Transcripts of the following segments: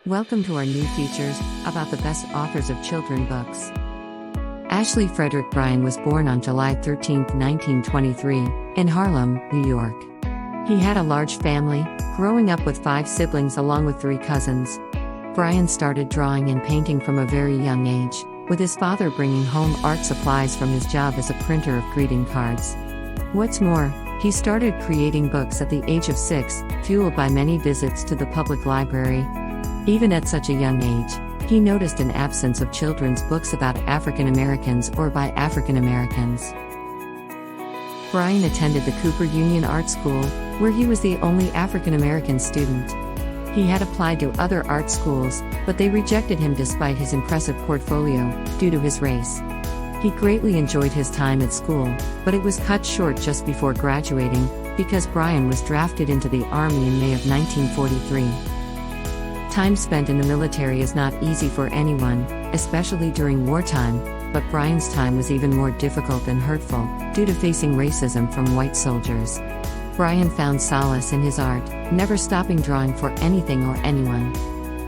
Welcome to our new features about the best authors of children books. Ashley Frederick Bryan was born on July 13, 1923, in Harlem, New York. He had a large family, growing up with 5 siblings along with 3 cousins. Bryan started drawing and painting from a very young age, with his father bringing home art supplies from his job as a printer of greeting cards. What's more, he started creating books at the age of 6, fueled by many visits to the public library. Even at such a young age, he noticed an absence of children's books about African Americans or by African Americans. Bryan attended the Cooper Union Art School, where he was the only African American student. He had applied to other art schools, but they rejected him despite his impressive portfolio, due to his race. He greatly enjoyed his time at school, but it was cut short just before graduating, because Bryan was drafted into the Army in May of 1943. Time spent in the military is not easy for anyone, especially during wartime, but Bryan's time was even more difficult and hurtful, due to facing racism from white soldiers. Bryan found solace in his art, never stopping drawing for anything or anyone.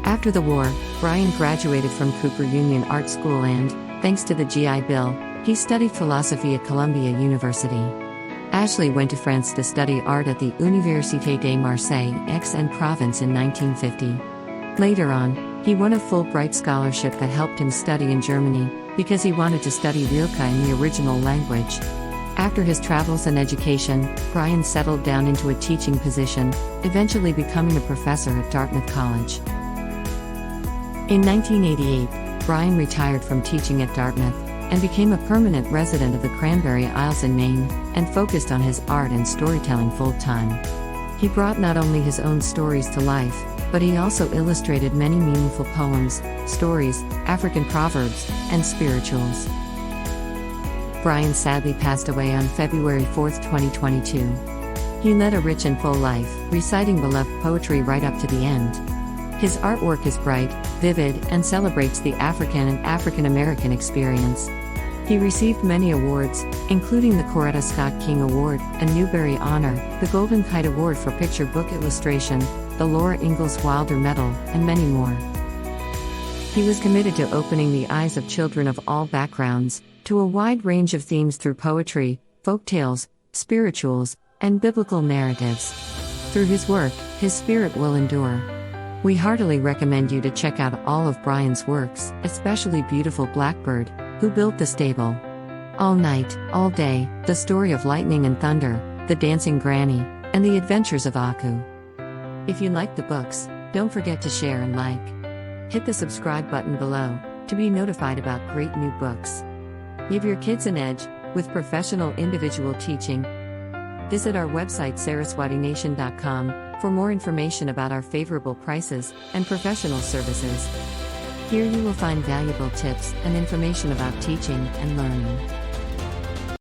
After the war, Bryan graduated from Cooper Union Art School and, thanks to the GI Bill, he studied philosophy at Columbia University. Ashley went to France to study art at the Université de Marseille, Aix-en-Provence in 1950. Later on, he won a Fulbright scholarship that helped him study in Germany, because he wanted to study Rilke in the original language. After his travels and education, Bryan settled down into a teaching position, eventually becoming a professor at Dartmouth College. In 1988, Bryan retired from teaching at Dartmouth, and became a permanent resident of the Cranberry Isles in Maine, and focused on his art and storytelling full-time. He brought not only his own stories to life, but he also illustrated many meaningful poems, stories, African proverbs, and spirituals. Bryan sadly passed away on February 4, 2022. He led a rich and full life, reciting beloved poetry right up to the end. His artwork is bright, vivid, and celebrates the African and African American experience. He received many awards, including the Coretta Scott King Award, a Newbery Honor, the Golden Kite Award for Picture Book Illustration, the Laura Ingalls Wilder Medal, and many more. He was committed to opening the eyes of children of all backgrounds, to a wide range of themes through poetry, folktales, spirituals, and biblical narratives. Through his work, his spirit will endure. We heartily recommend you to check out all of Bryan's works, especially beautiful Blackbird, Who Built the Stable, All Night, All Day, The Story of Lightning and Thunder, The Dancing Granny, and The Adventures of Aku. If you like the books, don't forget to share and like. Hit the subscribe button below, to be notified about great new books. Give your kids an edge, with professional individual teaching. Visit our website saraswatination.com, for more information about our favorable prices, and professional services. Here you will find valuable tips and information about teaching and learning.